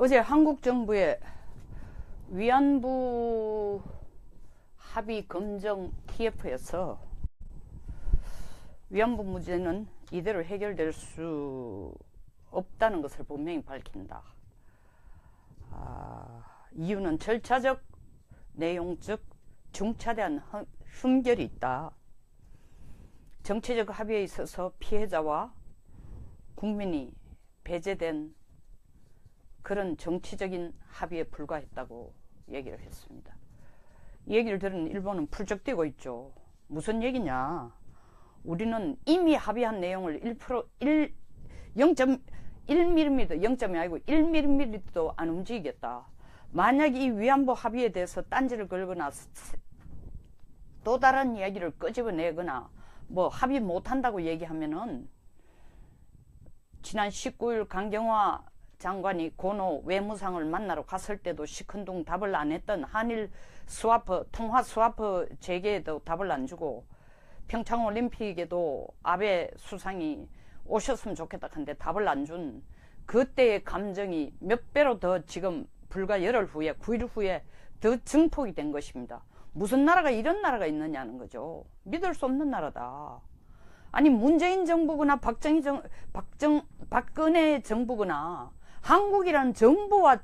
어제 한국 정부의 위안부 합의 검증 TF에서 위안부 문제는 이대로 해결될 수 없다는 것을 분명히 밝힌다. 이유는 절차적, 내용적, 중차대한 흠결이 있다. 정치적 합의에 있어서 피해자와 국민이 배제된 그런 정치적인 합의에 불과했다고 얘기를 했습니다. 이 얘기를 들은 일본은 풀쩍 뛰고 있죠. 무슨 얘기냐? 우리는 이미 합의한 내용을 0.1mm, 0점이 아니고 1mm도 안 움직이겠다. 만약 이 위안부 합의에 대해서 딴지를 걸거나 또 다른 이야기를 끄집어내거나 뭐 합의 못한다고 얘기하면은 지난 19일 강경화 장관이 고노 외무상을 만나러 갔을 때도 시큰둥 답을 안 했던 한일 스와프, 통화 스와프 재개에도 답을 안 주고 평창올림픽에도 아베 수상이 오셨으면 좋겠다 한데 답을 안 준 그때의 감정이 몇 배로 더 지금 불과 열흘 후에 9일 후에 더 증폭이 된 것입니다. 무슨 나라가 이런 나라가 있느냐는 거죠. 믿을 수 없는 나라다. 아니 문재인 정부거나 박근혜 정부거나 한국이라는 정부와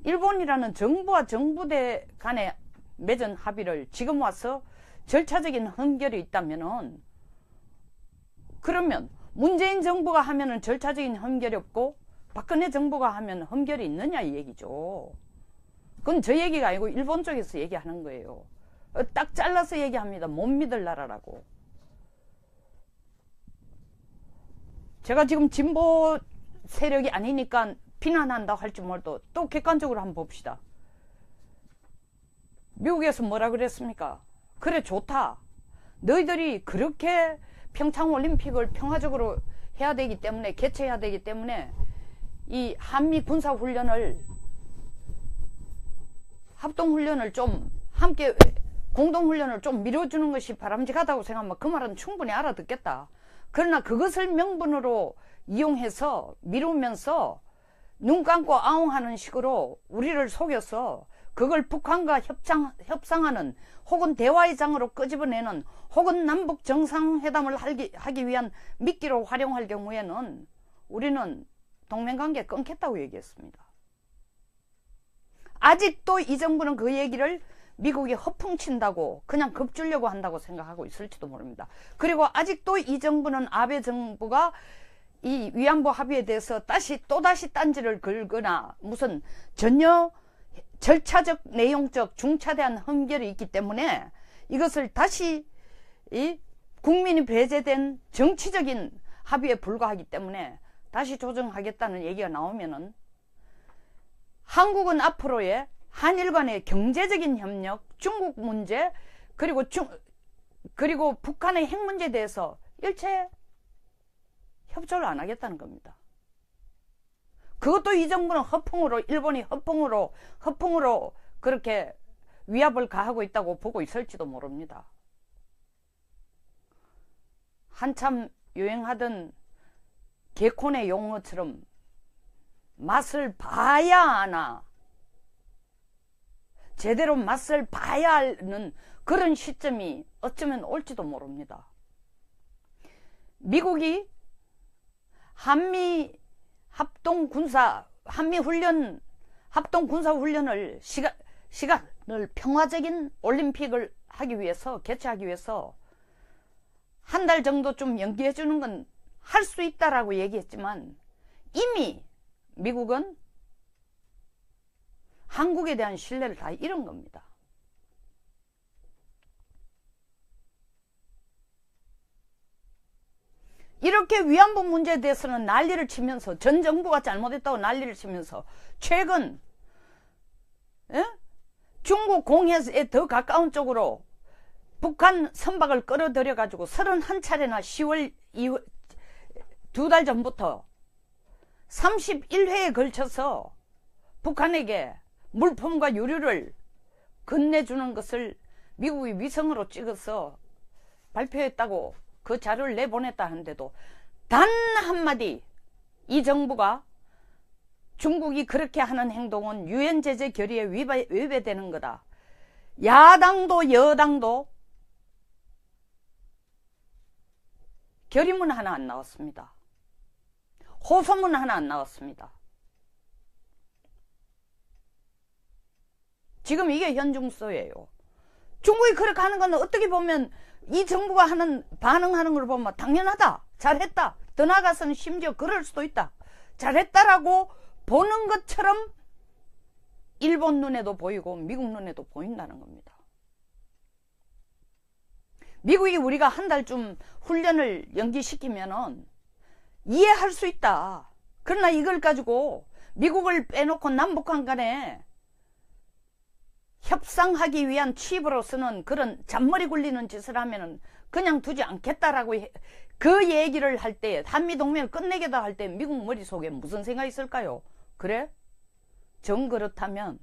일본이라는 정부와 정부대 간에 맺은 합의를 지금 와서 절차적인 흠결이 있다면은 그러면 문재인 정부가 하면은 절차적인 흠결이 없고 박근혜 정부가 하면 흠결이 있느냐 이 얘기죠. 그건 저 얘기가 아니고 일본 쪽에서 얘기하는 거예요. 딱 잘라서 얘기합니다. 못 믿을 나라라고. 제가 지금 진보 세력이 아니니까 비난한다고 할지 몰라도 또 객관적으로 한번 봅시다. 미국에서 뭐라 그랬습니까? 그래 좋다. 너희들이 그렇게 평창올림픽을 평화적으로 해야 되기 때문에 개최해야 되기 때문에 이 한미 군사훈련을 합동훈련을 좀 함께 공동훈련을 좀 미뤄주는 것이 바람직하다고 생각하면 그 말은 충분히 알아듣겠다. 그러나 그것을 명분으로 이용해서 미루면서 눈 감고 아웅하는 식으로 우리를 속여서 그걸 북한과 협상하는 혹은 대화의 장으로 끄집어내는 혹은 남북 정상회담을 하기 위한 미끼로 활용할 경우에는 우리는 동맹관계 끊겠다고 얘기했습니다. 아직도 이 정부는 그 얘기를 미국이 허풍친다고 그냥 겁주려고 한다고 생각하고 있을지도 모릅니다. 그리고 아직도 이 정부는 아베 정부가 이 위안부 합의에 대해서 또다시 딴지를 걸거나 무슨 전혀 절차적, 내용적, 중차대한 흠결이 있기 때문에 이것을 다시 이 국민이 배제된 정치적인 합의에 불과하기 때문에 다시 조정하겠다는 얘기가 나오면은 한국은 앞으로의 한일 간의 경제적인 협력, 중국 문제, 그리고 북한의 핵 문제에 대해서 일체 협조를 안 하겠다는 겁니다. 그것도 이 정부는 허풍으로, 일본이 허풍으로 그렇게 위압을 가하고 있다고 보고 있을지도 모릅니다. 한참 유행하던 개콘의 용어처럼 맛을 봐야 하나, 제대로 맛을 봐야 하는 그런 시점이 어쩌면 올지도 모릅니다. 미국이 한미 합동군사훈련을 시간을 평화적인 올림픽을 개최하기 위해서 한 달 정도 좀 연기해 주는 건 할 수 있다라고 얘기했지만 이미 미국은 한국에 대한 신뢰를 다 잃은 겁니다. 이렇게 위안부 문제에 대해서는 난리를 치면서 전 정부가 잘못했다고 난리를 치면서 최근 중국 공해에 더 가까운 쪽으로 북한 선박을 끌어들여 가지고 31차례나 10월 2달 전부터 31회에 걸쳐서 북한에게 물품과 유류를 건네주는 것을 미국이 위성으로 찍어서 발표했다고 그 자료를 내보냈다 하는데도 단 한마디 이 정부가 중국이 그렇게 하는 행동은 유엔 제재 결의에 위배되는 거다. 야당도 여당도 결의문 하나 안 나왔습니다. 호소문 하나 안 나왔습니다. 지금 이게 현중소예요. 중국이 그렇게 하는 건 어떻게 보면 이 정부가 반응하는 걸 보면 당연하다, 잘했다, 더 나아가서는 심지어 그럴 수도 있다, 잘했다라고 보는 것처럼 일본 눈에도 보이고 미국 눈에도 보인다는 겁니다. 미국이 우리가 한 달쯤 훈련을 연기시키면은 이해할 수 있다. 그러나 이걸 가지고 미국을 빼놓고 남북한 간에 협상하기 위한 칩으로서는 그런 잔머리 굴리는 짓을 하면은 그냥 두지 않겠다라고 그 얘기를 할 때, 한미동맹을 끝내겠다 할 때 미국 머릿속에 무슨 생각이 있을까요? 그래? 정 그렇다면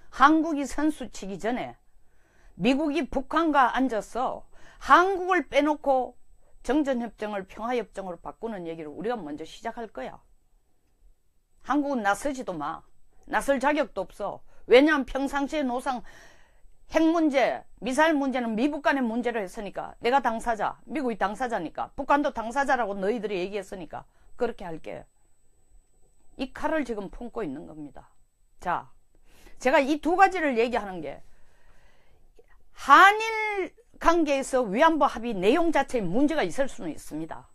한국이 선수 치기 전에 미국이 북한과 앉아서 한국을 빼놓고 정전협정을 평화협정으로 바꾸는 얘기를 우리가 먼저 시작할 거야. 한국은 나서지도 마. 나설 자격도 없어. 왜냐하면 평상시에 노상 핵 문제, 미사일 문제는 미국 간의 문제로 했으니까, 내가 당사자, 미국이 당사자니까, 북한도 당사자라고 너희들이 얘기했으니까 그렇게 할게. 이 칼을 지금 품고 있는 겁니다. 자, 제가 이 두 가지를 얘기하는 게 한일 관계에서 위안부 합의 내용 자체에 문제가 있을 수는 있습니다.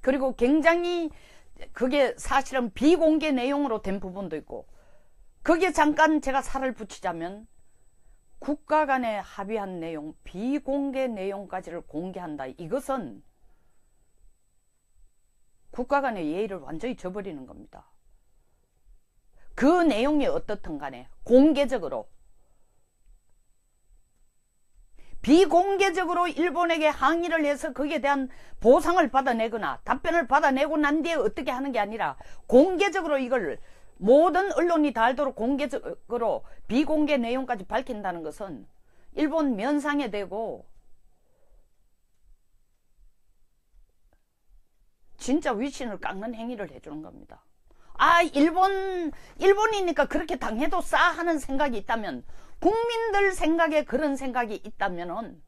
그리고 굉장히 그게 사실은 비공개 내용으로 된 부분도 있고, 거기에 잠깐 제가 살을 붙이자면 국가 간에 합의한 내용, 비공개 내용까지를 공개한다. 이것은 국가 간의 예의를 완전히 저버리는 겁니다. 그 내용이 어떻든 간에 공개적으로, 비공개적으로 일본에게 항의를 해서 거기에 대한 보상을 받아내거나 답변을 받아내고 난 뒤에 어떻게 하는 게 아니라 공개적으로 이걸 모든 언론이 다 알도록 공개적으로 비공개 내용까지 밝힌다는 것은 일본 면상에 대고 진짜 위신을 깎는 행위를 해주는 겁니다. 아, 일본이니까 그렇게 당해도 싸 하는 생각이 있다면, 국민들 생각에 그런 생각이 있다면은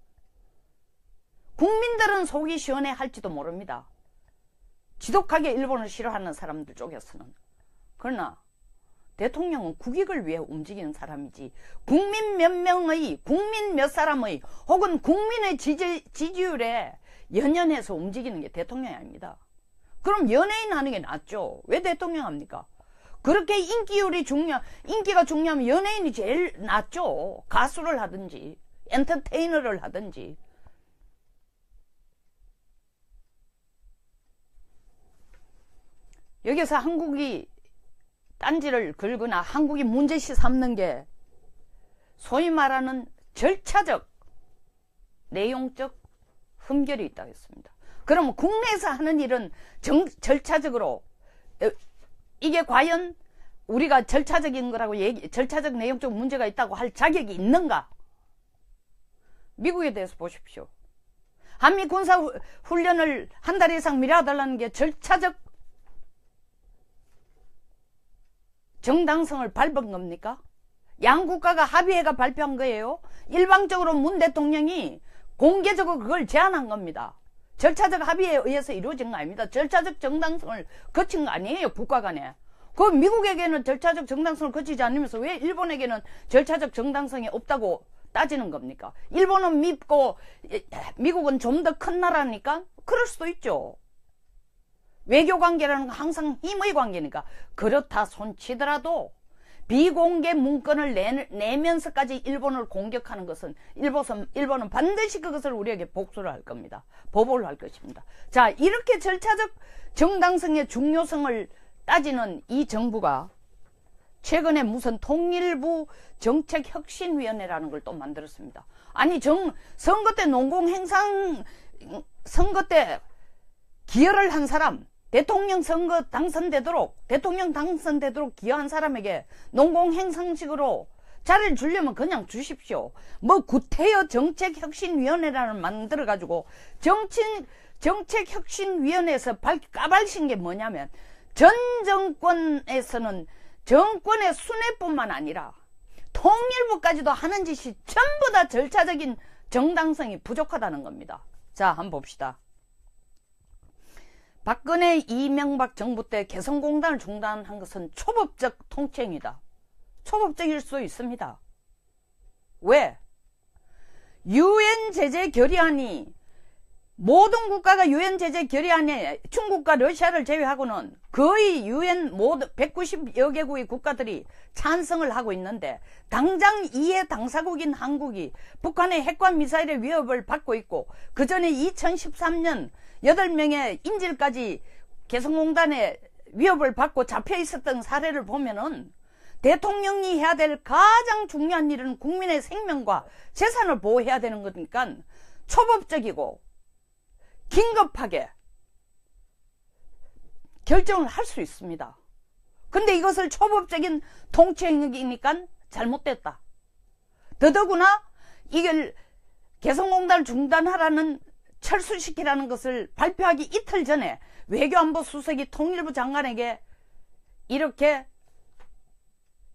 국민들은 속이 시원해 할지도 모릅니다. 지독하게 일본을 싫어하는 사람들 쪽에서는. 그러나 대통령은 국익을 위해 움직이는 사람이지, 국민 몇 명의, 국민 몇 사람의 혹은 국민의 지지율에 연연해서 움직이는 게 대통령이 아닙니다. 그럼 연예인 하는 게 낫죠. 왜 대통령 합니까? 그렇게 인기가 중요하면 연예인이 제일 낫죠. 가수를 하든지 엔터테이너를 하든지. 여기서 한국이 딴지를 걸거나 한국이 문제시 삼는 게 소위 말하는 절차적, 내용적 흠결이 있다고 했습니다. 그러면 국내에서 하는 일은 절차적으로, 이게 과연 우리가 절차적인 거라고 절차적 내용적 문제가 있다고 할 자격이 있는가? 미국에 대해서 보십시오. 한미 군사 훈련을 한 달 이상 미뤄달라는 게 절차적 정당성을 밟은 겁니까? 양국가가 합의해가 발표한 거예요. 일방적으로 문 대통령이 공개적으로 그걸 제안한 겁니다. 절차적 합의에 의해서 이루어진 거 아닙니다. 절차적 정당성을 거친 거 아니에요, 국가 간에. 그 미국에게는 절차적 정당성을 거치지 않으면서 왜 일본에게는 절차적 정당성이 없다고 따지는 겁니까? 일본은 밉고 미국은 좀 더 큰 나라니까 그럴 수도 있죠. 외교관계라는 건 항상 힘의 관계니까. 그렇다 손치더라도 비공개 문건을 내면서까지 일본을 공격하는 것은 일본은 반드시 그것을 우리에게 복수를 할 겁니다. 보복을 할 것입니다. 자, 이렇게 절차적 정당성의 중요성을 따지는 이 정부가 최근에 무슨 통일부 정책혁신위원회라는 걸 또 만들었습니다. 아니, 선거 때 선거 때 기여를 한 사람, 대통령 당선되도록 기여한 사람에게 농공행상식으로 자리를 주려면 그냥 주십시오. 뭐 구태여 정책혁신위원회라는 만들어가지고 정책혁신위원회에서 까발신 게 뭐냐면, 전 정권에서는 정권의 순회뿐만 아니라 통일부까지도 하는 짓이 전부 다 절차적인 정당성이 부족하다는 겁니다. 자, 한번 봅시다. 박근혜 이명박 정부 때 개성공단을 중단한 것은 초법적 통치행위다. 초법적일 수 있습니다. 왜? 유엔 제재 결의안이 모든 국가가 유엔 제재 결의안에 중국과 러시아를 제외하고는 거의 유엔 모든 190여 개국의 국가들이 찬성을 하고 있는데 당장 이해 당사국인 한국이 북한의 핵과 미사일의 위협을 받고 있고 그 전에 2013년 8명의 인질까지 개성공단의 위협을 받고 잡혀 있었던 사례를 보면은 대통령이 해야 될 가장 중요한 일은 국민의 생명과 재산을 보호해야 되는 거니까 초법적이고 긴급하게 결정을 할 수 있습니다. 근데 이것을 초법적인 통치행위니까 잘못됐다. 더더구나 이걸 개성공단을 중단하라는 철수시키라는 것을 발표하기 이틀 전에 외교안보 수석이 통일부 장관에게 이렇게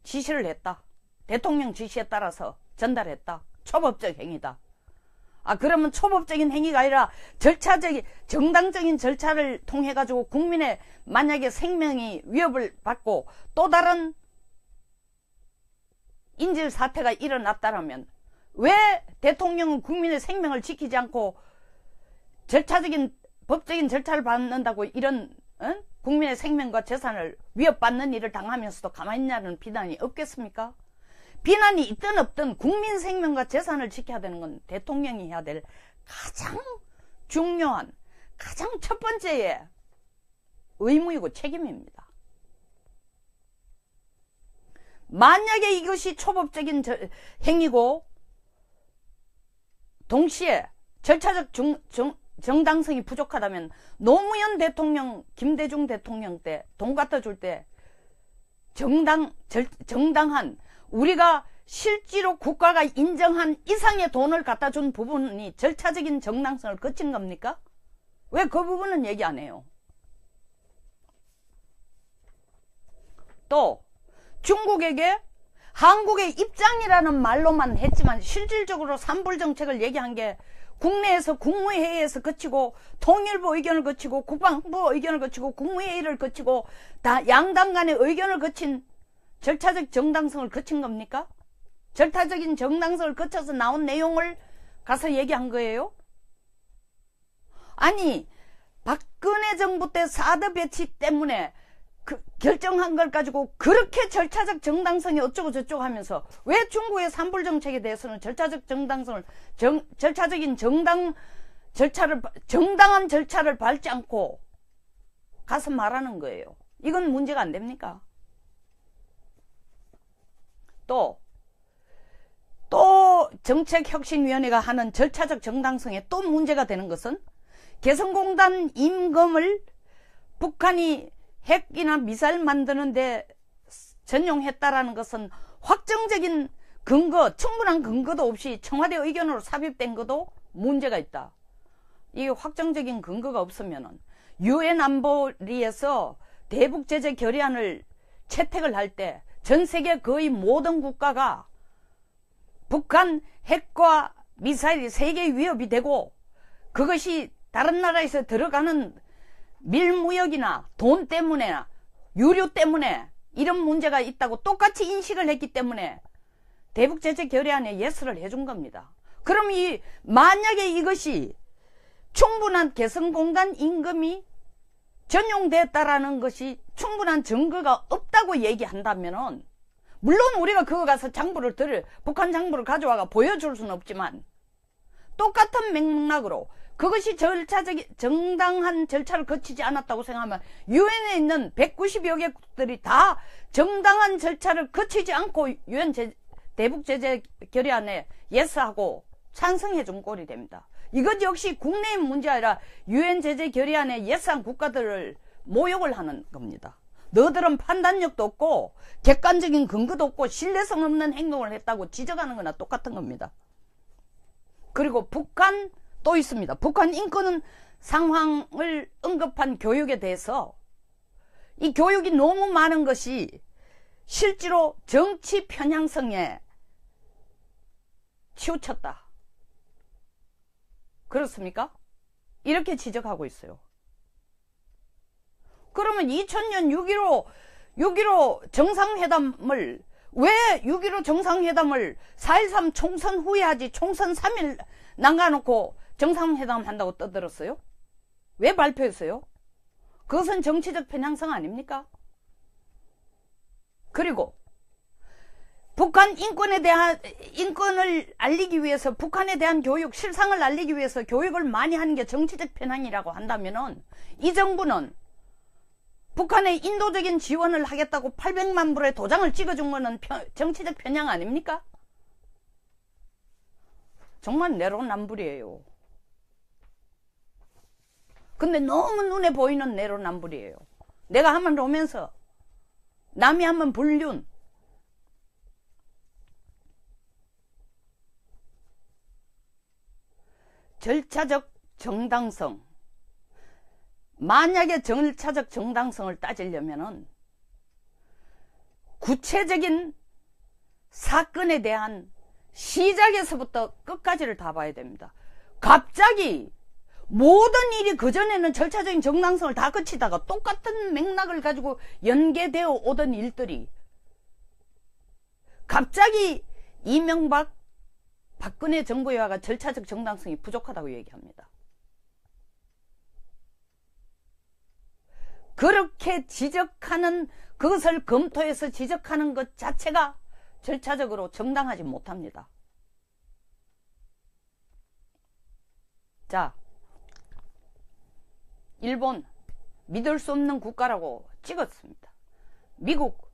지시를 했다. 대통령 지시에 따라서 전달했다. 초법적 행위다. 그러면 초법적인 행위가 아니라 절차적인 정당적인 절차를 통해 가지고 국민의 만약에 생명이 위협을 받고 또 다른 인질 사태가 일어났다면 왜 대통령은 국민의 생명을 지키지 않고 절차적인 법적인 절차를 받는다고 이런 국민의 생명과 재산을 위협받는 일을 당하면서도 가만히 있냐는 비난이 없겠습니까? 비난이 있든 없든 국민 생명과 재산을 지켜야 되는 건 대통령이 해야 될 가장 중요한 가장 첫 번째의 의무이고 책임입니다. 만약에 이것이 초법적인 행위고 동시에 절차적 정당성이 부족하다면 노무현 대통령, 김대중 대통령 때 돈 갖다 줄 때 정당한 우리가 실제로 국가가 인정한 이상의 돈을 갖다 준 부분이 절차적인 정당성을 거친 겁니까? 왜 그 부분은 얘기 안 해요? 또 중국에게 한국의 입장이라는 말로만 했지만 실질적으로 산불 정책을 얘기한 게 국내에서 국무회의에서 거치고 통일부 의견을 거치고 국방부 의견을 거치고 국무회의를 거치고 다 양당 간의 의견을 거친 절차적 정당성을 거친 겁니까? 절차적인 정당성을 거쳐서 나온 내용을 가서 얘기한 거예요? 아니 박근혜 정부 때 사드 배치 때문에 결정한 걸 가지고 그렇게 절차적 정당성이 어쩌고 저쩌고 하면서 왜 중국의 산불 정책에 대해서는 절차적 정당성을 절차적인 정당한 절차를 밟지 않고 가서 말하는 거예요? 이건 문제가 안 됩니까? 또 정책혁신위원회가 하는 절차적 정당성에 또 문제가 되는 것은 개성공단 임금을 북한이 핵이나 미사일 만드는데 전용했다라는 것은 확정적인 근거, 충분한 근거도 없이 청와대 의견으로 삽입된 것도 문제가 있다. 이게 확정적인 근거가 없으면 유엔 안보리에서 대북 제재 결의안을 채택을 할 때 전 세계 거의 모든 국가가 북한 핵과 미사일이 세계 위협이 되고 그것이 다른 나라에서 들어가는 밀무역이나 돈 때문에나 유류 때문에 이런 문제가 있다고 똑같이 인식을 했기 때문에 대북 제재 결의안에 예스를 해준 겁니다. 그럼 만약에 이것이 충분한 개성공단 임금이 전용됐다라는 것이 충분한 증거가 없다고 얘기한다면은 물론 우리가 그거 가서 북한 장부를 가져와가 보여줄 수는 없지만 똑같은 맥락으로 그것이 정당한 절차를 거치지 않았다고 생각하면 유엔에 있는 190여 개국들이 다 정당한 절차를 거치지 않고 유엔 대북 제재 결의안에 예스하고 찬성해 준 꼴이 됩니다. 이것 역시 국내의 문제 아니라 유엔 제재 결의안에 예스한 국가들을 모욕을 하는 겁니다. 너들은 판단력도 없고 객관적인 근거도 없고 신뢰성 없는 행동을 했다고 지적하는 거나 똑같은 겁니다. 그리고 북한 또 있습니다. 북한 인권 상황을 언급한 교육에 대해서 이 교육이 너무 많은 것이 실제로 정치 편향성에 치우쳤다. 그렇습니까? 이렇게 지적하고 있어요. 그러면 2000년 6.15 정상회담을 왜 6.15 정상회담을 4.13 총선 후에 하지 총선 3일 남겨놓고 정상회담 한다고 떠들었어요? 왜 발표했어요? 그것은 정치적 편향성 아닙니까? 그리고 북한 인권을 알리기 위해서, 북한에 대한 교육, 실상을 알리기 위해서 교육을 많이 하는 게 정치적 편향이라고 한다면은 이 정부는 북한에 인도적인 지원을 하겠다고 800만 불의 도장을 찍어준 거는 정치적 편향 아닙니까? 정말 내로남불이에요. 근데 너무 눈에 보이는 내로남불이에요. 내가 하면 로맨스, 남이 하면 불륜. 절차적 정당성. 만약에 절차적 정당성을 따지려면은 구체적인 사건에 대한 시작에서부터 끝까지를 다 봐야 됩니다. 갑자기 모든 일이 그전에는 절차적인 정당성을 다 거치다가 똑같은 맥락을 가지고 연계되어 오던 일들이 갑자기 이명박, 박근혜 정부에 와가 절차적 정당성이 부족하다고 얘기합니다. 그렇게 지적하는, 그것을 검토해서 지적하는 것 자체가 절차적으로 정당하지 못합니다. 자, 일본 믿을 수 없는 국가라고 찍었습니다. 미국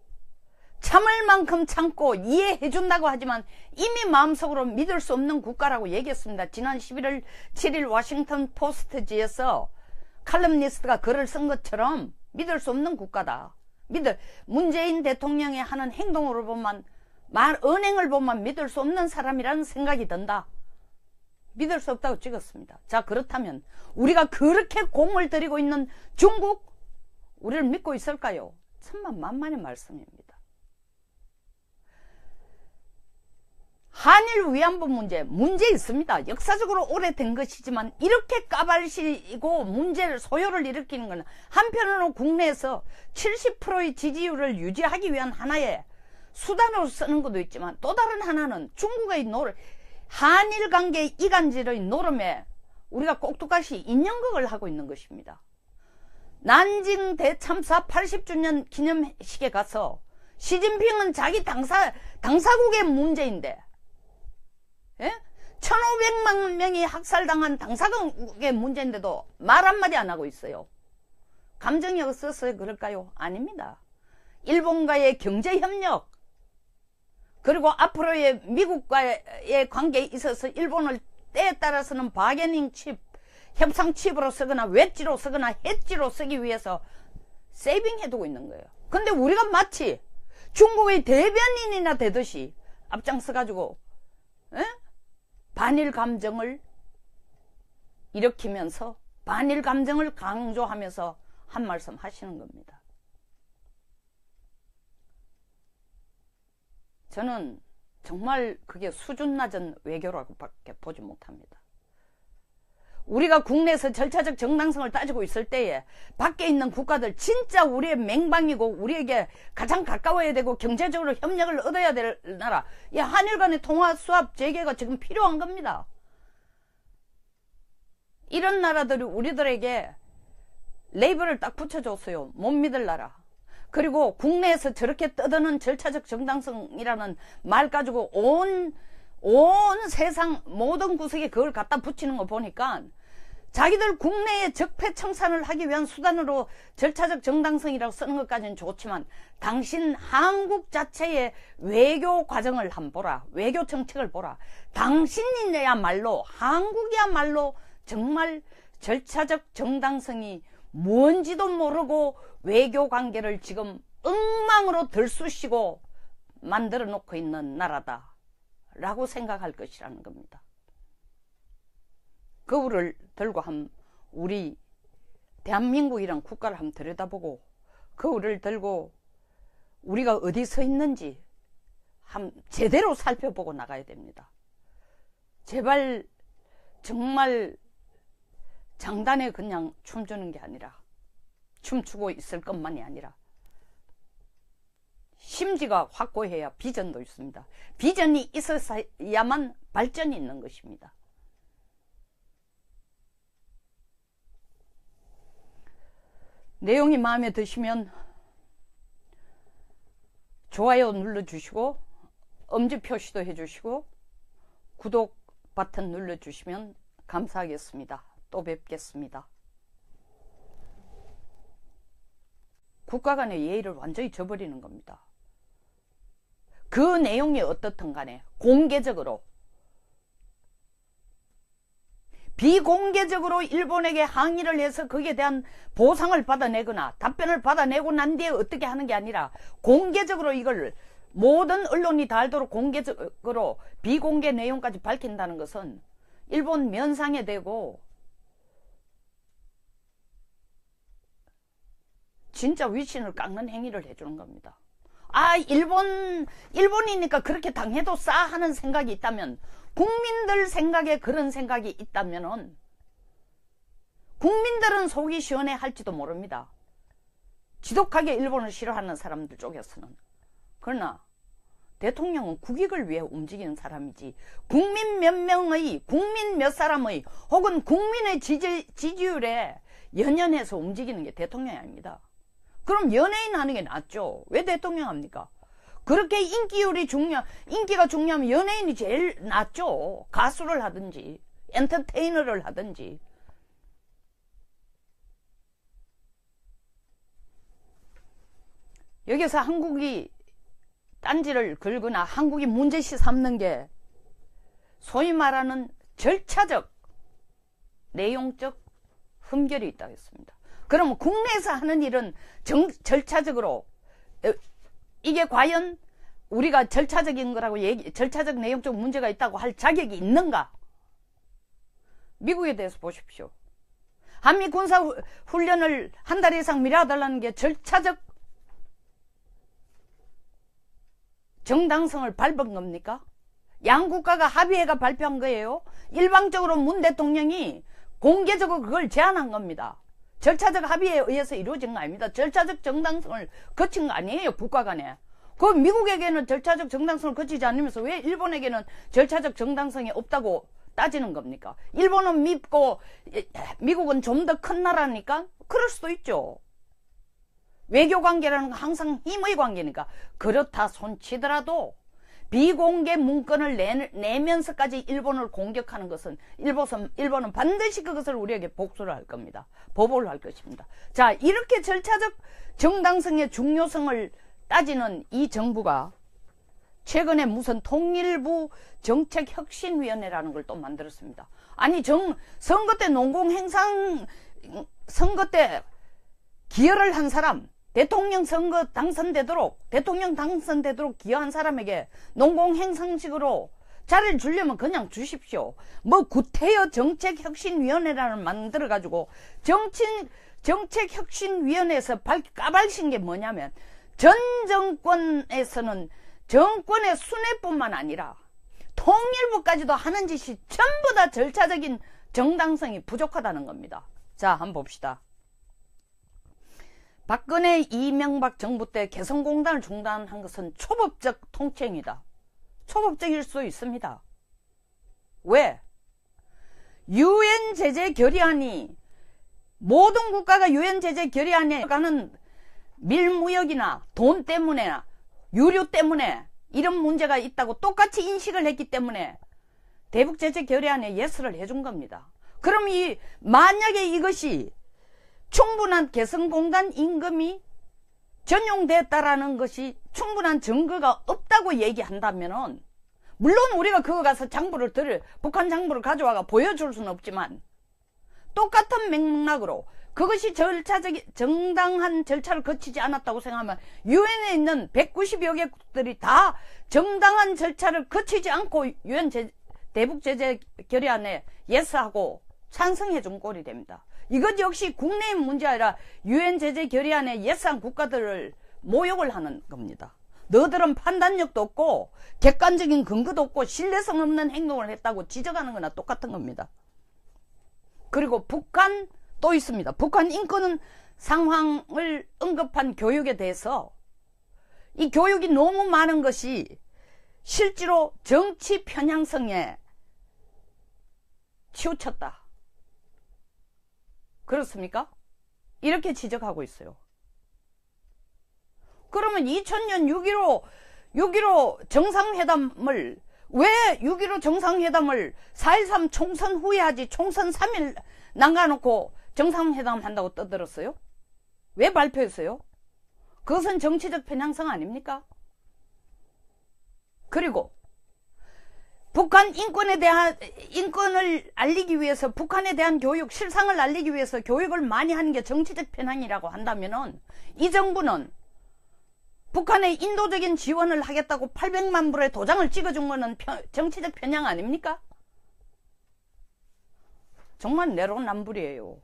참을 만큼 참고 이해해 준다고 하지만 이미 마음속으로 믿을 수 없는 국가라고 얘기했습니다. 지난 11월 7일 워싱턴 포스트지에서 칼럼니스트가 글을 쓴 것처럼 믿을 수 없는 국가다. 문재인 대통령이 하는 행동으로 보면, 언행을 보면 믿을 수 없는 사람이라는 생각이 든다. 믿을 수 없다고 찍었습니다. 자, 그렇다면 우리가 그렇게 공을 들이고 있는 중국, 우리를 믿고 있을까요? 천만만만의 말씀입니다. 한일 위안부 문제 있습니다. 역사적으로 오래된 것이지만 이렇게 까발시고 문제를, 소요를 일으키는 것은 한편으로 국내에서 70%의 지지율을 유지하기 위한 하나의 수단으로 쓰는 것도 있지만, 또 다른 하나는 중국의 한일 관계 이간질의 노름에 우리가 꼭두각시 인연극을 하고 있는 것입니다. 난징 대참사 80주년 기념식에 가서 시진핑은 자기 당사국의 문제인데, 예? 1500만 명이 학살당한 당사국의 문제인데도 말 한마디 안 하고 있어요. 감정이 없어서 그럴까요? 아닙니다. 일본과의 경제협력, 그리고 앞으로의 미국과의 관계에 있어서 일본을 때에 따라서는 바게닝 칩, 협상 칩으로 쓰거나 웨지로 쓰거나 해지로 쓰기 위해서 세이빙 해두고 있는 거예요. 근데 우리가 마치 중국의 대변인이나 되듯이 앞장서가지고 반일 감정을 일으키면서, 반일 감정을 강조하면서 한 말씀 하시는 겁니다. 저는 정말 그게 수준 낮은 외교라고밖에 보지 못합니다. 우리가 국내에서 절차적 정당성을 따지고 있을 때에 밖에 있는 국가들, 진짜 우리의 맹방이고 우리에게 가장 가까워야 되고 경제적으로 협력을 얻어야 될 나라, 이 한일 간의 통화 수합 재개가 지금 필요한 겁니다. 이런 나라들이 우리들에게 레이블을 딱 붙여줬어요. 못 믿을 나라. 그리고 국내에서 저렇게 떠드는 절차적 정당성이라는 말 가지고 온 세상 모든 구석에 그걸 갖다 붙이는 거 보니까 자기들 국내에 적폐청산을 하기 위한 수단으로 절차적 정당성이라고 쓰는 것까지는 좋지만, 당신 한국 자체의 외교 과정을 한번 보라. 외교 정책을 보라. 당신이야말로, 한국이야말로 정말 절차적 정당성이 뭔지도 모르고 외교 관계를 지금 엉망으로 들쑤시고 만들어 놓고 있는 나라다 라고 생각할 것이라는 겁니다. 거울을 들고 우리 대한민국이란 국가를 한번 들여다보고, 거울을 들고 우리가 어디 서 있는지 제대로 살펴보고 나가야 됩니다. 제발 정말 장단에 그냥 춤추는 게 아니라, 춤추고 있을 것만이 아니라 심지가 확고해야 비전도 있습니다. 비전이 있어야만 발전이 있는 것입니다. 내용이 마음에 드시면 좋아요 눌러주시고 엄지 표시도 해주시고 구독 버튼 눌러주시면 감사하겠습니다. 또 뵙겠습니다. 국가 간의 예의를 완전히 저버리는 겁니다. 그 내용이 어떻든 간에 공개적으로, 비공개적으로 일본에게 항의를 해서 거기에 대한 보상을 받아내거나 답변을 받아내고 난 뒤에 어떻게 하는 게 아니라 공개적으로 이걸 모든 언론이 다 알도록 공개적으로 비공개 내용까지 밝힌다는 것은 일본 면상에 대고 진짜 위신을 깎는 행위를 해주는 겁니다. 일본이니까 그렇게 당해도 싸 하는 생각이 있다면, 국민들 생각에 그런 생각이 있다면은 국민들은 속이 시원해 할지도 모릅니다. 지독하게 일본을 싫어하는 사람들 쪽에서는. 그러나 대통령은 국익을 위해 움직이는 사람이지, 국민 몇 명의, 국민 몇 사람의 혹은 국민의 지지율에 연연해서 움직이는 게 대통령이 아닙니다. 그럼 연예인 하는 게 낫죠. 왜 대통령 합니까? 그렇게 인기가 중요하면 연예인이 제일 낫죠. 가수를 하든지 엔터테이너를 하든지. 여기서 한국이 딴지를 걸거나 한국이 문제시 삼는 게 소위 말하는 절차적, 내용적 흠결이 있다고 했습니다. 그러면 국내에서 하는 일은 절차적으로, 이게 과연 우리가 절차적인 거라고 절차적 내용적 문제가 있다고 할 자격이 있는가? 미국에 대해서 보십시오. 한미 군사 훈련을 한 달 이상 미뤄달라는 게 절차적 정당성을 밟은 겁니까? 양국가가 합의해가 발표한 거예요. 일방적으로 문 대통령이 공개적으로 그걸 제안한 겁니다. 절차적 합의에 의해서 이루어진 거 아닙니다. 절차적 정당성을 거친 거 아니에요, 국가 간에. 그 미국에게는 절차적 정당성을 거치지 않으면서 왜 일본에게는 절차적 정당성이 없다고 따지는 겁니까? 일본은 믿고 미국은 좀 더 큰 나라니까 그럴 수도 있죠. 외교관계라는 건 항상 힘의 관계니까. 그렇다 손치더라도 비공개 문건을 내면서까지 일본을 공격하는 것은 일본은 반드시 그것을 우리에게 복수를 할 겁니다. 보복을 할 것입니다. 자, 이렇게 절차적 정당성의 중요성을 따지는 이 정부가 최근에 무슨 통일부 정책혁신위원회라는 걸 또 만들었습니다. 아니, 선거 때 선거 때 기여를 한 사람, 대통령 당선되도록 기여한 사람에게 농공행상식으로 자리를 주려면 그냥 주십시오. 뭐 구태여 정책혁신위원회라는 만들어가지고 정책혁신위원회에서 까발신 게 뭐냐면, 전 정권에서는 정권의 순회뿐만 아니라 통일부까지도 하는 짓이 전부 다 절차적인 정당성이 부족하다는 겁니다. 자, 한번 봅시다. 박근혜 이명박 정부 때 개성공단을 중단한 것은 초법적 통치행위다. 초법적일 수 있습니다. 왜? 유엔 제재 결의안이, 모든 국가가 유엔 제재 결의안에 가는 밀무역이나 돈 때문에나 유류 때문에 이런 문제가 있다고 똑같이 인식을 했기 때문에 대북 제재 결의안에 예스를 해준 겁니다. 그럼 만약에 이것이 충분한 개성공단 임금이 전용됐다라는 것이 충분한 증거가 없다고 얘기한다면은, 물론 우리가 그거 가서 북한 장부를 가져와가 보여줄 수는 없지만, 똑같은 맥락으로 그것이 정당한 절차를 거치지 않았다고 생각하면 유엔에 있는 190여 개국들이 다 정당한 절차를 거치지 않고 유엔 대북 제재 결의안에 예스하고 찬성해 준 꼴이 됩니다. 이것 역시 국내의 문제 아니라 유엔 제재 결의안에 예스한 국가들을 모욕을 하는 겁니다. 너들은 판단력도 없고 객관적인 근거도 없고 신뢰성 없는 행동을 했다고 지적하는 거나 똑같은 겁니다. 그리고 북한 또 있습니다. 북한 인권 상황을 언급한 교육에 대해서 이 교육이 너무 많은 것이 실제로 정치 편향성에 치우쳤다. 그렇습니까? 이렇게 지적하고 있어요. 그러면 2000년 6.15 정상회담을 왜 6.15 정상회담을 4.13 총선 후에 하지 총선 3일 남겨놓고 정상회담 한다고 떠들었어요? 왜 발표했어요? 그것은 정치적 편향성 아닙니까? 그리고 북한 인권을 알리기 위해서 북한에 대한 교육, 실상을 알리기 위해서 교육을 많이 하는 게 정치적 편향이라고 한다면은 이 정부는 북한에 인도적인 지원을 하겠다고 800만 불의 도장을 찍어준 거는 정치적 편향 아닙니까? 정말 내로남불이에요.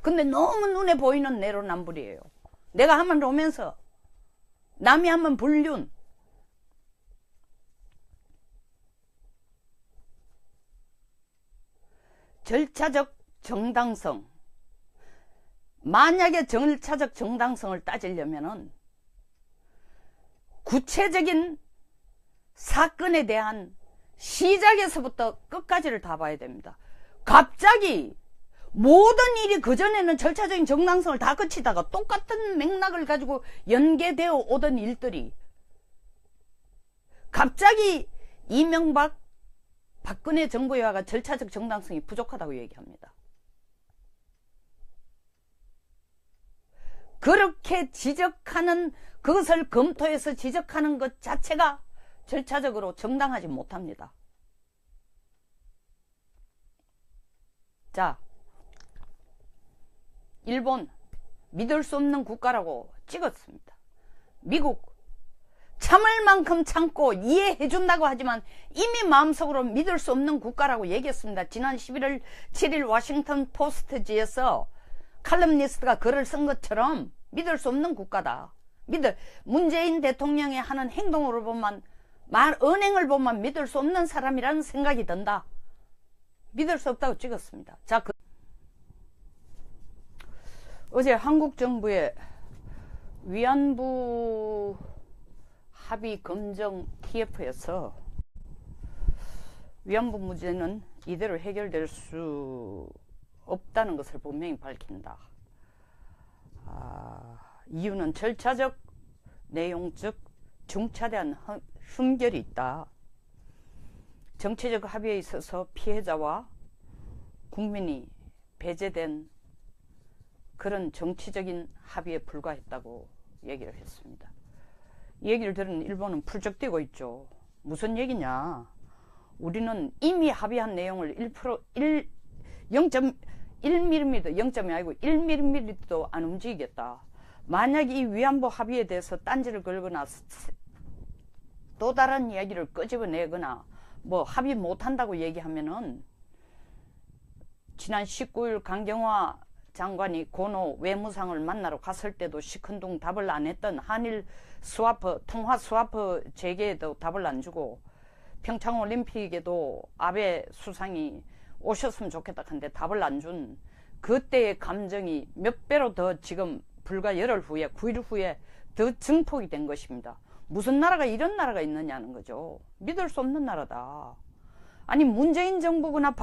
근데 너무 눈에 보이는 내로남불이에요. 내가 하면 로맨서, 남이 하면 불륜. 절차적 정당성. 만약에 절차적 정당성을 따지려면은 구체적인 사건에 대한 시작에서부터 끝까지를 다 봐야 됩니다. 갑자기 모든 일이 그전에는 절차적인 정당성을 다 거치다가 똑같은 맥락을 가지고 연계되어 오던 일들이 갑자기 이명박, 박근혜 정부와가 절차적 정당성이 부족하다고 얘기합니다. 그렇게 지적하는, 그것을 검토해서 지적하는 것 자체가 절차적으로 정당하지 못합니다. 자, 일본 믿을 수 없는 국가라고 찍었습니다. 미국 참을 만큼 참고 이해해 준다고 하지만 이미 마음속으로 믿을 수 없는 국가라고 얘기했습니다. 지난 11월 7일 워싱턴 포스트지에서 칼럼니스트가 글을 쓴 것처럼 믿을 수 없는 국가다. 문재인 대통령이 하는 행동으로 보면, 언행을 보면 믿을 수 없는 사람이라는 생각이 든다. 믿을 수 없다고 찍었습니다. 자, 어제 한국 정부의 위안부 합의 검증 TF에서 위안부 문제는 이대로 해결될 수 없다는 것을 분명히 밝힌다. 이유는 절차적, 내용적, 중차대한 흠결이 있다. 정치적 합의에 있어서 피해자와 국민이 배제된 그런 정치적인 합의에 불과했다고 얘기를 했습니다. 이 얘기를 들은 일본은 풀쩍 뛰고 있죠. 무슨 얘기냐? 우리는 이미 합의한 내용을 0.1mm, 0점이 아니고 1mm도 안 움직이겠다. 만약 이 위안부 합의에 대해서 딴지를 걸거나 또 다른 이야기를 끄집어내거나 뭐 합의 못한다고 얘기하면은, 지난 19일 강경화 장관이 고노 외무상을 만나러 갔을 때도 시큰둥 답을 안 했던 한일 스와프, 통화 스와프 재개에도 답을 안 주고, 평창올림픽에도 아베 수상이 오셨으면 좋겠다 한데 답을 안 준 그때의 감정이 몇 배로 더 지금 불과 열흘 후에, 9일 후에 더 증폭이 된 것입니다. 무슨 나라가 이런 나라가 있느냐는 거죠. 믿을 수 없는 나라다. 아니, 문재인 정부거나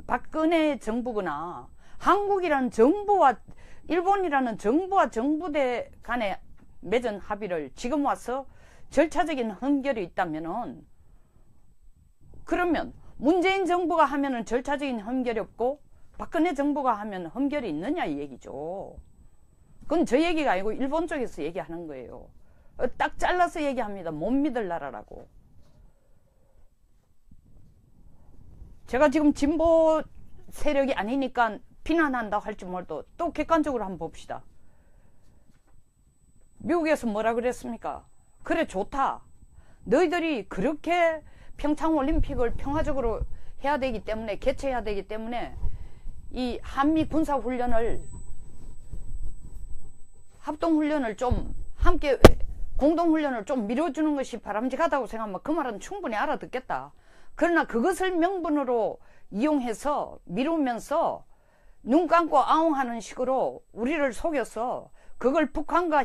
박근혜 정부거나 한국이라는 정부와 일본이라는 정부와 정부대 간에 맺은 합의를 지금 와서 절차적인 흠결이 있다면은, 그러면 문재인 정부가 하면은 절차적인 흠결이 없고 박근혜 정부가 하면 흠결이 있느냐 이 얘기죠. 그건 저 얘기가 아니고 일본 쪽에서 얘기하는 거예요. 딱 잘라서 얘기합니다. 못 믿을 나라라고. 제가 지금 진보 세력이 아니니까 비난한다고 할지 몰라도 또 객관적으로 한번 봅시다. 미국에서 뭐라 그랬습니까? 그래, 좋다. 너희들이 그렇게 평창올림픽을 평화적으로 해야 되기 때문에, 개최해야 되기 때문에 이 한미 군사훈련을 합동훈련을 좀 함께 공동훈련을 좀 미뤄주는 것이 바람직하다고 생각하면 그 말은 충분히 알아듣겠다. 그러나 그것을 명분으로 이용해서 미루면서 눈 감고 아웅하는 식으로 우리를 속여서 그걸 북한과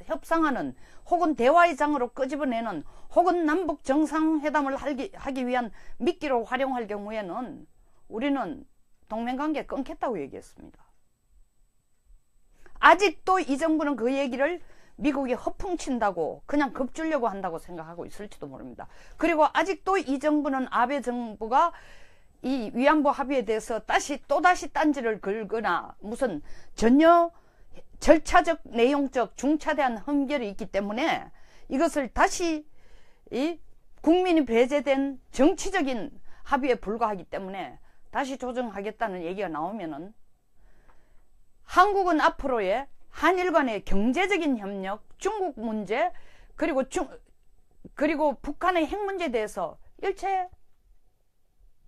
협상하는 혹은 대화의 장으로 끄집어내는 혹은 남북 정상회담을 하기 위한 미끼로 활용할 경우에는 우리는 동맹관계 끊겠다고 얘기했습니다. 아직도 이 정부는 그 얘기를 미국이 허풍친다고 그냥 겁주려고 한다고 생각하고 있을지도 모릅니다. 그리고 아직도 이 정부는 아베 정부가 이 위안부 합의에 대해서 또다시 딴지를 걸거나 무슨 전혀 절차적 내용적 중차대한 흠결이 있기 때문에 이것을 다시 이 국민이 배제된 정치적인 합의에 불과하기 때문에 다시 조정하겠다는 얘기가 나오면은 한국은 앞으로의 한일 간의 경제적인 협력, 중국 문제, 그리고 북한의 핵 문제에 대해서 일체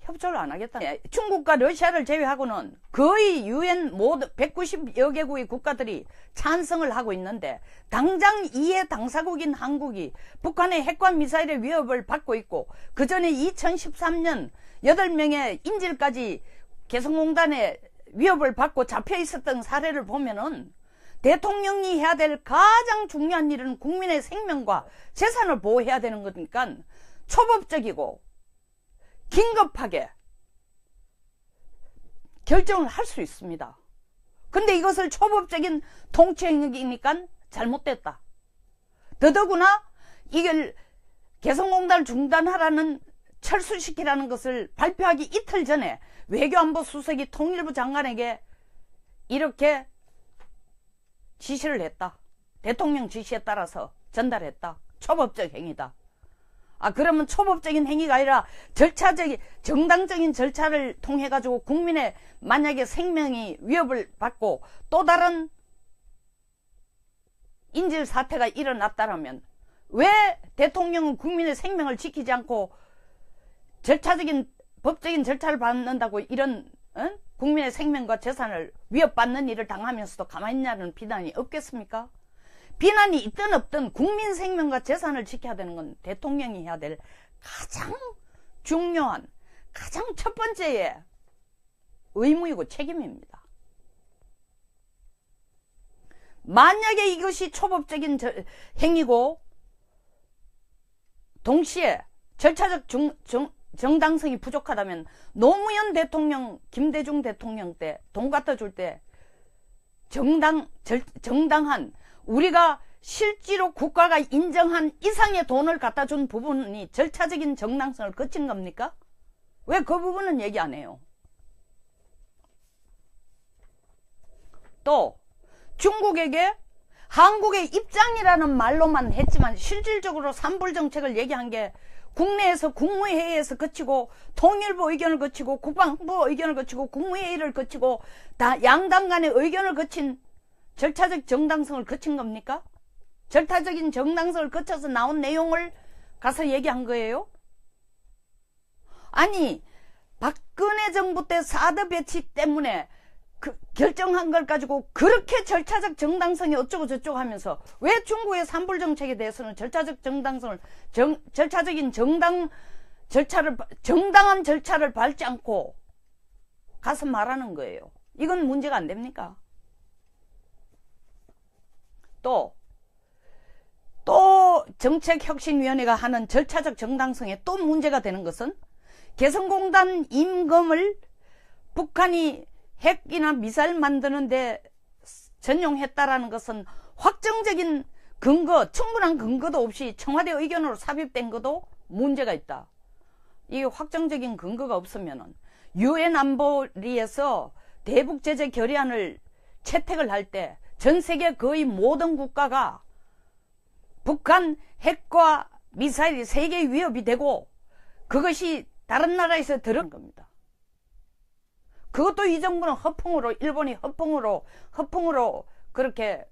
협조를 안 하겠다. 중국과 러시아를 제외하고는 거의 유엔 모두 190여 개국의 국가들이 찬성을 하고 있는데 당장 이해 당사국인 한국이 북한의 핵과 미사일의 위협을 받고 있고 그 전에 2013년 8명의 인질까지 개성공단의 위협을 받고 잡혀 있었던 사례를 보면은 대통령이 해야 될 가장 중요한 일은 국민의 생명과 재산을 보호해야 되는 거니까 초법적이고 긴급하게 결정을 할 수 있습니다. 근데 이것을 초법적인 통치행위니까 잘못됐다. 더더구나 이걸 개성공단을 중단하라는 철수시키라는 것을 발표하기 이틀 전에 외교안보 수석이 통일부 장관에게 이렇게 지시를 했다. 대통령 지시에 따라서 전달했다. 초법적 행위다. 그러면 초법적인 행위가 아니라 정당적인 절차를 통해 가지고 국민의 만약에 생명이 위협을 받고 또 다른 인질 사태가 일어났다면 왜 대통령은 국민의 생명을 지키지 않고 법적인 절차를 받는다고 이런 국민의 생명과 재산을 위협받는 일을 당하면서도 가만히 있냐는 비난이 없겠습니까? 비난이 있든 없든 국민 생명과 재산을 지켜야 되는 건 대통령이 해야 될 가장 중요한 가장 첫 번째의 의무이고 책임입니다. 만약에 이것이 초법적인 행위고 동시에 절차적 정당성이 부족하다면 노무현 대통령, 김대중 대통령 때 돈 갖다 줄 때 정당한 우리가 실제로 국가가 인정한 이상의 돈을 갖다 준 부분이 절차적인 정당성을 거친 겁니까? 왜 그 부분은 얘기 안 해요? 또 중국에게 한국의 입장이라는 말로만 했지만 실질적으로 삼불정책을 얘기한 게 국내에서 국무회의에서 거치고 통일부 의견을 거치고 국방부 의견을 거치고 국무회의를 거치고 다 양당 간의 의견을 거친 절차적 정당성을 거친 겁니까? 절차적인 정당성을 거쳐서 나온 내용을 가서 얘기한 거예요? 아니 박근혜 정부 때 사드 배치 때문에 결정한 걸 가지고 그렇게 절차적 정당성이 어쩌고 저쩌고 하면서 왜 중국의 산불 정책에 대해서는 절차적 정당성을 절차적인 정당한 절차를 밟지 않고 가서 말하는 거예요. 이건 문제가 안 됩니까? 또 정책혁신위원회가 하는 절차적 정당성에 또 문제가 되는 것은 개성공단 임금을 북한이 핵이나 미사일 만드는데 전용했다라는 것은 확정적인 근거, 충분한 근거도 없이 청와대 의견으로 삽입된 것도 문제가 있다. 이게 확정적인 근거가 없으면 유엔 안보리에서 대북 제재 결의안을 채택을 할 때 전 세계 거의 모든 국가가 북한 핵과 미사일이 세계 위협이 되고 그것이 다른 나라에서 들어간 겁니다. 그것도 이 정부는 허풍으로, 일본이 허풍으로 그렇게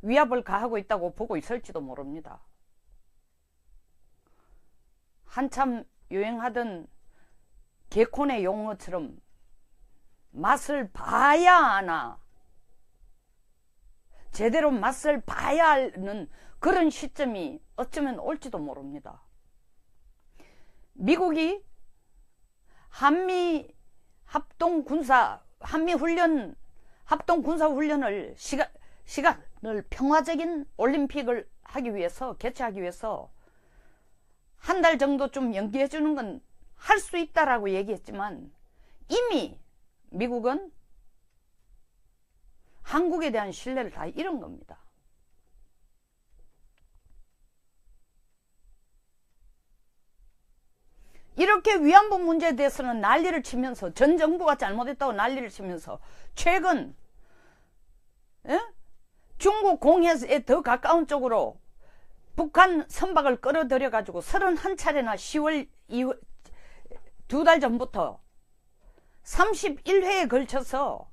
위압을 가하고 있다고 보고 있을지도 모릅니다. 한참 유행하던 개콘의 용어처럼 맛을 봐야 아나 제대로 맛을 봐야 하는 그런 시점이 어쩌면 올지도 모릅니다. 미국이 한미 합동군사훈련을 시간을 평화적인 올림픽을 하기 위해서, 개최하기 위해서 한 달 정도 좀 연기해 주는 건 할 수 있다라고 얘기했지만, 이미 미국은 한국에 대한 신뢰를 다 잃은 겁니다. 이렇게 위안부 문제에 대해서는 난리를 치면서, 전 정부가 잘못했다고 난리를 치면서, 최근 중국 공해에 더 가까운 쪽으로 북한 선박을 끌어들여 가지고 31차례나 10월 2달 전부터 31회에 걸쳐서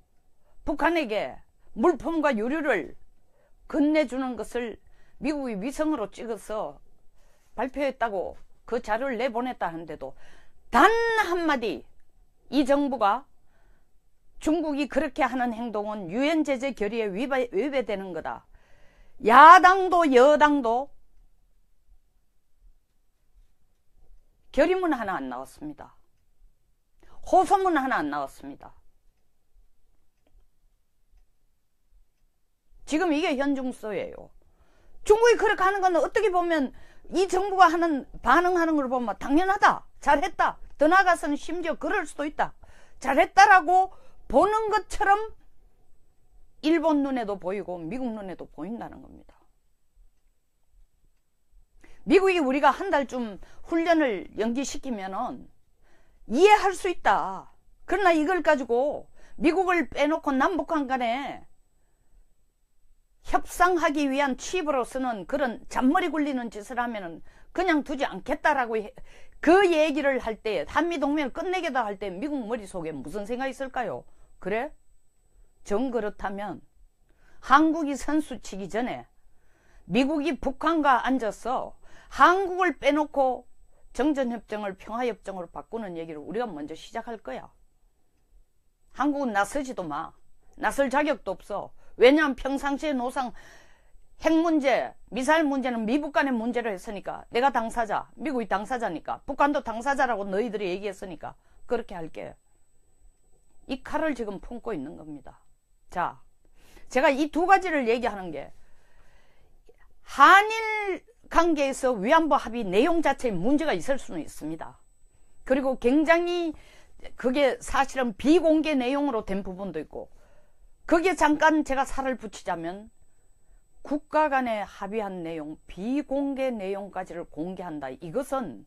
북한에게 물품과 유류를 건네주는 것을 미국이 위성으로 찍어서 발표했다고 그 자료를 내보냈다 하는데도 단 한마디 이 정부가 중국이 그렇게 하는 행동은 유엔 제재 결의에 위배되는 거다. 야당도 여당도 결의문 하나 안 나왔습니다. 호소문 하나 안 나왔습니다. 지금 이게 현중소예요. 중국이 그렇게 하는 건 어떻게 보면 이 정부가 반응하는 걸 보면 당연하다, 잘했다, 더 나아가서는 심지어 그럴 수도 있다, 잘했다라고 보는 것처럼 일본 눈에도 보이고 미국 눈에도 보인다는 겁니다. 미국이 우리가 한 달쯤 훈련을 연기시키면은 이해할 수 있다. 그러나 이걸 가지고 미국을 빼놓고 남북한 간에 협상하기 위한 칩으로서는 그런 잔머리 굴리는 짓을 하면은 그냥 두지 않겠다라고 그 얘기를 할 때, 한미동맹을 끝내겠다 할 때 미국 머릿속에 무슨 생각이 있을까요? 그래? 정 그렇다면 한국이 선수 치기 전에 미국이 북한과 앉아서 한국을 빼놓고 정전협정을 평화협정으로 바꾸는 얘기를 우리가 먼저 시작할 거야. 한국은 나서지도 마. 나설 자격도 없어. 왜냐하면 평상시에 노상 핵 문제, 미사일 문제는 미북 간의 문제로 했으니까, 내가 당사자, 미국이 당사자니까, 북한도 당사자라고 너희들이 얘기했으니까 그렇게 할게. 이 칼을 지금 품고 있는 겁니다. 자, 제가 이 두 가지를 얘기하는 게, 한일 관계에서 위안부 합의 내용 자체에 문제가 있을 수는 있습니다. 그리고 굉장히 그게 사실은 비공개 내용으로 된 부분도 있고, 거기에 잠깐 제가 살을 붙이자면, 국가 간에 합의한 내용, 비공개 내용까지를 공개한다. 이것은